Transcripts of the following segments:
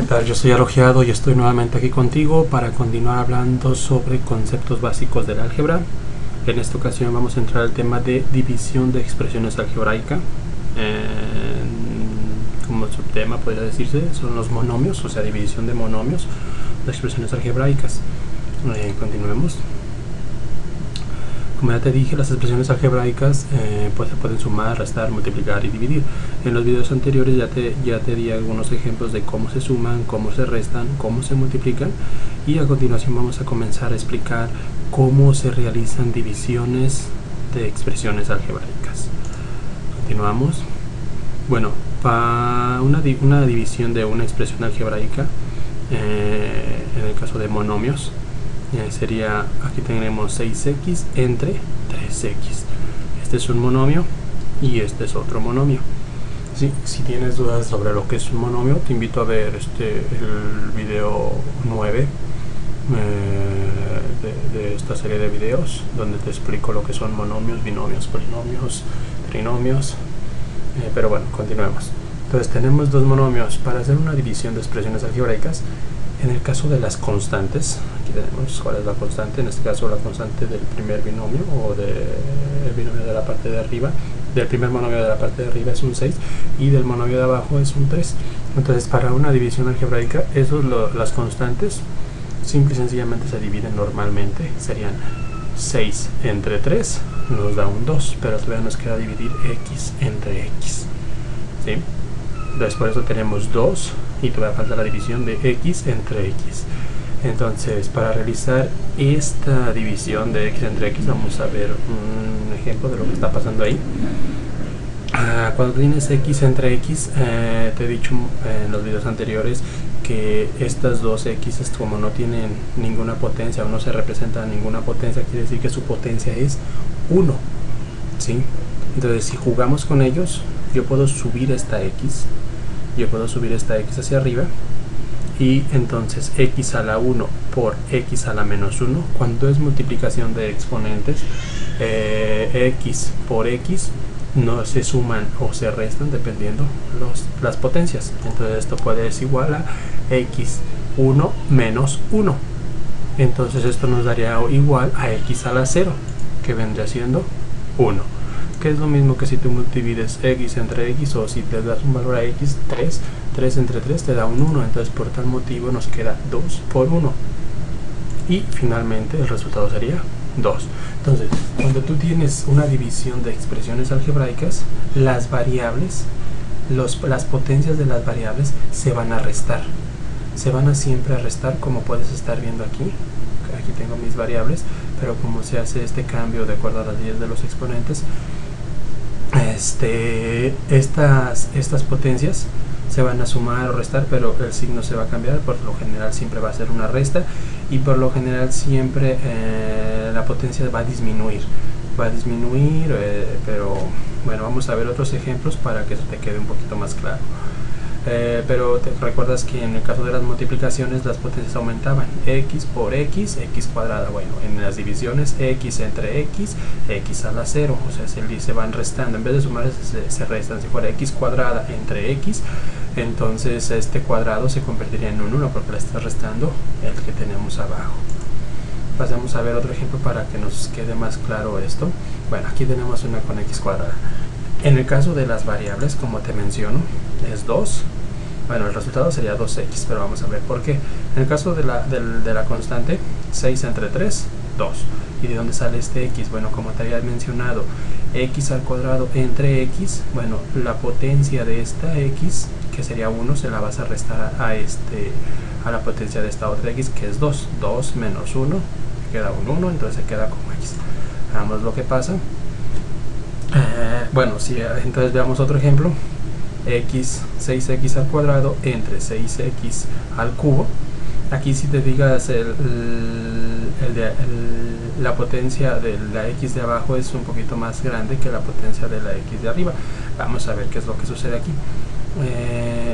¿Qué tal? Yo soy Alojeado y estoy nuevamente aquí contigo para continuar hablando sobre conceptos básicos del álgebra. En esta ocasión vamos a entrar al tema de división de expresiones algebraicas. Como subtema podría decirse son los monomios, o sea, división de monomios de expresiones algebraicas. Continuemos. Como ya te dije, las expresiones algebraicas pues se pueden sumar, restar, multiplicar y dividir. En los videos anteriores ya te di algunos ejemplos de cómo se suman, cómo se restan, cómo se multiplican, y a continuación vamos a comenzar a explicar cómo se realizan divisiones de expresiones algebraicas. Continuamos. Bueno, para una división de una expresión algebraica, en el caso de monomios, sería, aquí tenemos 6x entre 3x. Este es un monomio y este es otro monomio. Si tienes dudas sobre lo que es un monomio, te invito a ver el video 9 de esta serie de videos, donde te explico lo que son monomios, binomios, polinomios, trinomios. Pero bueno, continuemos. Entonces tenemos dos monomios. Para hacer una división de expresiones algebraicas, en el caso de las constantes, aquí tenemos cuál es la constante. En este caso la constante del primer binomio, o del binomio de la parte de arriba, del primer monomio de la parte de arriba es un 6 y del monomio de abajo es un 3. Entonces para una división algebraica, las constantes simple y sencillamente se dividen normalmente. Serían 6 entre 3 nos da un 2, pero todavía nos queda dividir x entre x, ¿sí? Entonces por eso tenemos 2 y todavía falta la división de x entre x. Entonces, para realizar esta división de x entre x, vamos a ver un ejemplo de lo que está pasando ahí. Cuando tienes x entre x, te he dicho en los videos anteriores que estas dos x, como no tienen ninguna potencia o no se representan ninguna potencia, quiere decir que su potencia es 1, ¿sí? Entonces, si jugamos con ellos, yo puedo subir esta x hacia arriba, y entonces x a la 1 por x a la menos 1, cuando es multiplicación de exponentes, x por x no se suman o se restan dependiendo las potencias. Entonces esto puede ser igual a x1 menos 1. Entonces esto nos daría igual a x a la 0, que vendría siendo 1, que es lo mismo que si tú divides x entre x, o si te das un valor a x, 3 entre 3 te da un 1. Entonces por tal motivo nos queda 2 por 1 y finalmente el resultado sería 2. Entonces, cuando tú tienes una división de expresiones algebraicas, las variables, las potencias de las variables se van a restar, se van a siempre a restar, como puedes estar viendo aquí. Aquí tengo mis variables, pero como se hace este cambio de acuerdo a las leyes de los exponentes, estas potencias se van a sumar o restar, pero el signo se va a cambiar. Por lo general siempre va a ser una resta, y por lo general siempre la potencia va a disminuir, pero bueno, vamos a ver otros ejemplos para que eso te quede un poquito más claro. Pero te recuerdas que en el caso de las multiplicaciones las potencias aumentaban, x por x, x cuadrada. Bueno, en las divisiones, x entre x, x a la 0, o sea, se van restando. En vez de sumar se restan. Si fuera x cuadrada entre x, entonces este cuadrado se convertiría en un 1 porque le está restando el que tenemos abajo. Pasemos a ver otro ejemplo para que nos quede más claro esto. Bueno, aquí tenemos una con x cuadrada. En el caso de las variables, como te menciono, es 2. Bueno, el resultado sería 2x, pero vamos a ver por qué. En el caso de la constante, 6 entre 3, 2. ¿Y de dónde sale este x? Bueno, como te había mencionado, x al cuadrado entre x, bueno, la potencia de esta x, que sería 1, se la vas a restar a la potencia de esta otra x, que es 2. 2 menos 1, queda un 1, entonces se queda como x. Veamos lo que pasa. Bueno, entonces veamos otro ejemplo. 6x al cuadrado entre 6x al cubo. Aquí, si te digas, la potencia de la x de abajo es un poquito más grande que la potencia de la x de arriba. Vamos a ver qué es lo que sucede aquí.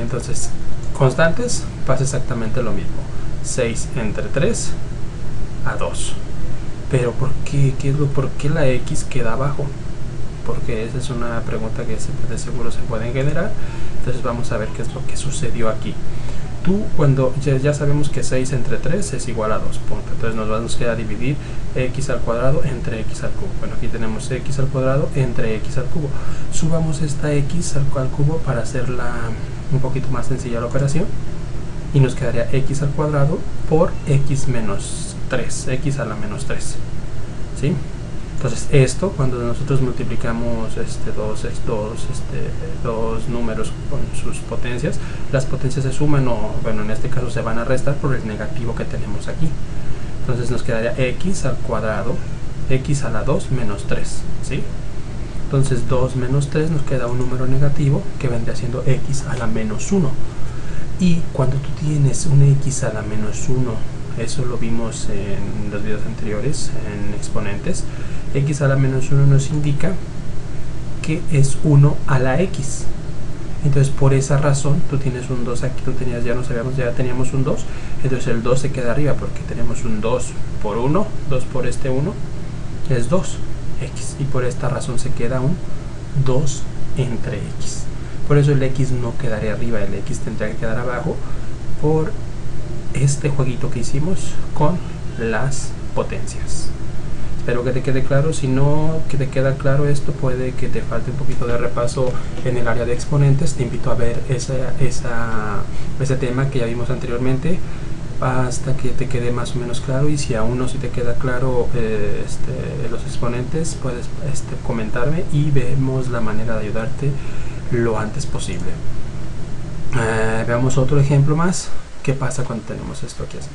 Entonces, constantes, pasa exactamente lo mismo. 6 entre 3 a 2. Pero ¿por qué la x queda abajo? Porque esa es una pregunta que de seguro se puede generar. Entonces vamos a ver qué es lo que sucedió aquí. tú cuando ya sabemos que 6 entre 3 es igual a 2, punto. Entonces nos queda dividir x al cuadrado entre x al cubo. Bueno, aquí tenemos x al cuadrado entre x al cubo. Subamos esta x al cubo para hacerla un poquito más sencilla la operación. Y nos quedaría x al cuadrado por x menos 3, x a la menos 3. ¿Sí? Entonces esto, cuando nosotros multiplicamos dos números con sus potencias, las potencias se suman o, bueno, en este caso se van a restar por el negativo que tenemos aquí. Entonces nos quedaría x al cuadrado, x a la 2 menos 3, ¿sí? Entonces 2 menos 3 nos queda un número negativo que vendría siendo x a la menos 1. Y cuando tú tienes un x a la menos 1, eso lo vimos en los videos anteriores, en exponentes, x a la menos 1 nos indica que es 1 a la x. Entonces por esa razón tú tienes un 2 aquí, ya teníamos un 2, entonces el 2 se queda arriba porque tenemos un 2 por 1, 2 por este 1 es 2x, y por esta razón se queda un 2 entre x. Por eso el x no quedaría arriba, el x tendría que quedar abajo por este jueguito que hicimos con las potencias. Espero que te quede claro. Si no que te queda claro esto, puede que te falte un poquito de repaso en el área de exponentes. Te invito a ver ese tema que ya vimos anteriormente hasta que te quede más o menos claro, y si aún no se te queda claro los exponentes, puedes comentarme y vemos la manera de ayudarte lo antes posible. Veamos otro ejemplo más. ¿Qué pasa cuando tenemos esto aquí así?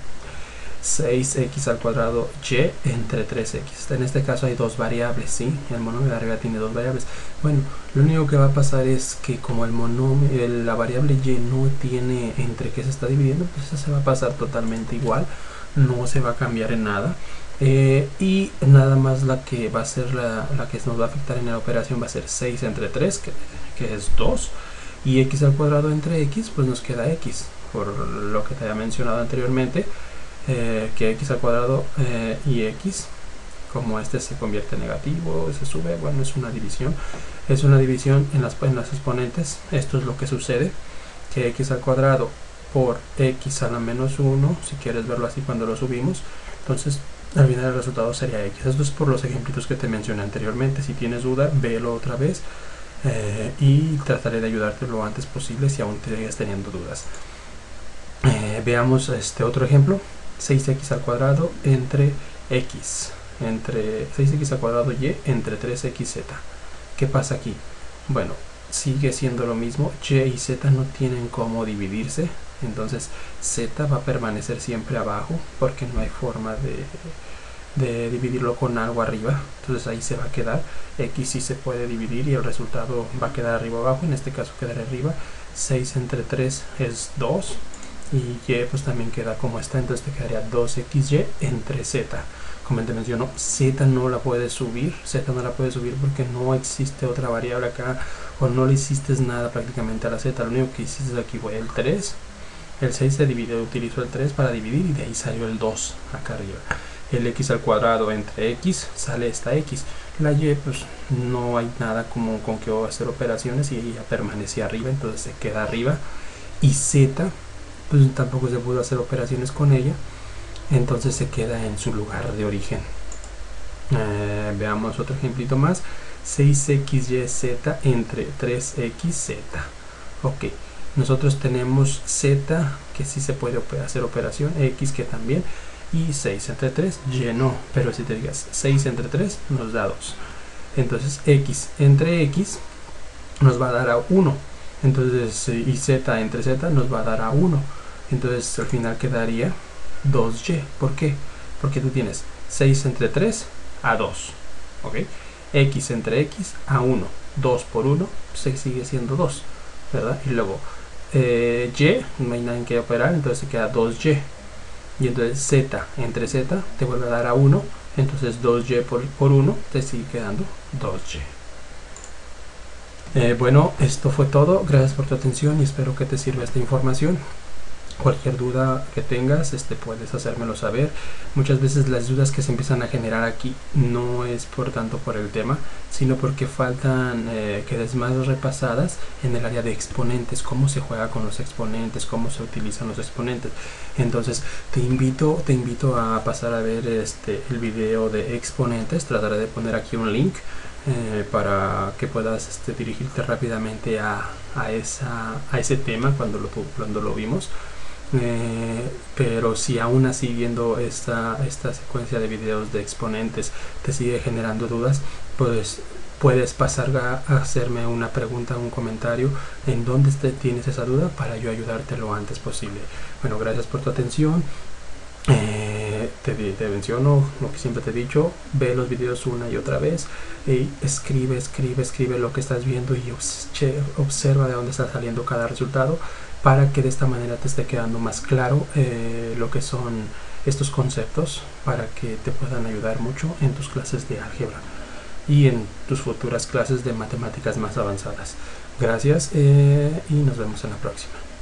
6x al cuadrado y entre 3x. En este caso hay dos variables, ¿sí? El monomio de arriba tiene dos variables. Bueno, lo único que va a pasar es que como el monomio, la variable y no tiene entre qué se está dividiendo, pues esa se va a pasar totalmente igual, no se va a cambiar en nada. Y nada más la que va a ser la que nos va a afectar en la operación va a ser 6 entre 3, que es 2, y x al cuadrado entre x, pues nos queda x, por lo que te había mencionado anteriormente, que x al cuadrado y x, como se convierte en negativo, se sube, bueno, es una división en las exponentes. Esto es lo que sucede, que x al cuadrado por x a la menos 1, si quieres verlo así cuando lo subimos, entonces al final el resultado sería x. Esto es por los ejemplitos que te mencioné anteriormente. Si tienes duda, véelo otra vez y trataré de ayudarte lo antes posible si aún te sigues teniendo dudas. Veamos otro ejemplo. 6x al cuadrado entre x, entre 6x al cuadrado y entre 3xz. ¿Qué pasa aquí? Bueno, sigue siendo lo mismo, y y z no tienen cómo dividirse, entonces z va a permanecer siempre abajo porque no hay forma de dividirlo con algo arriba, entonces ahí se va a quedar. X sí se puede dividir y el resultado va a quedar arriba o abajo, en este caso quedará arriba. 6 entre 3 es 2 y y pues también queda como está, entonces te quedaría 2xy entre z. Como te menciono, z no la puedes subir, porque no existe otra variable acá, o no le hiciste nada prácticamente a la z. Lo único que hiciste aquí fue el 3, el 6 se dividió, utilizó el 3 para dividir y de ahí salió el 2 acá arriba. El x al cuadrado entre x, sale esta x. La y pues no hay nada como con que hacer operaciones y ella permanece arriba, entonces se queda arriba. Y z pues tampoco se pudo hacer operaciones con ella, entonces se queda en su lugar de origen. Veamos otro ejemplito más. 6xyz entre 3xz. Ok, nosotros tenemos z que sí se puede hacer operación, x que también, y 6 entre 3, y no, pero si te digas 6 entre 3 nos da 2, entonces x entre x nos va a dar a 1, entonces y z entre z nos va a dar a 1, entonces al final quedaría 2y. ¿Por qué? Porque tú tienes 6 entre 3 a 2, ¿ok? X entre x a 1, 2 por 1 se sigue siendo 2, ¿verdad? Y luego y, no hay nada en que operar, entonces se queda 2y. Y entonces z entre z te vuelve a dar a 1, entonces 2y por 1 te sigue quedando 2y. Bueno, esto fue todo. Gracias por tu atención y espero que te sirva esta información. Cualquier duda que tengas, puedes hacérmelo saber. Muchas veces las dudas que se empiezan a generar aquí no es por tanto por el tema, sino porque faltan quedes más repasadas en el área de exponentes, cómo se juega con los exponentes, cómo se utilizan los exponentes. Entonces te invito a pasar a ver el video de exponentes. Trataré de poner aquí un link para que puedas dirigirte rápidamente a ese tema cuando lo vimos. Pero si aún así viendo esta secuencia de videos de exponentes te sigue generando dudas, pues puedes pasar a hacerme una pregunta, un comentario en donde tienes esa duda para yo ayudarte lo antes posible. Bueno, gracias por tu atención. Te menciono lo que siempre te he dicho: ve los videos una y otra vez y escribe lo que estás viendo y observa de dónde está saliendo cada resultado, para que de esta manera te esté quedando más claro lo que son estos conceptos, para que te puedan ayudar mucho en tus clases de álgebra y en tus futuras clases de matemáticas más avanzadas. Gracias y nos vemos en la próxima.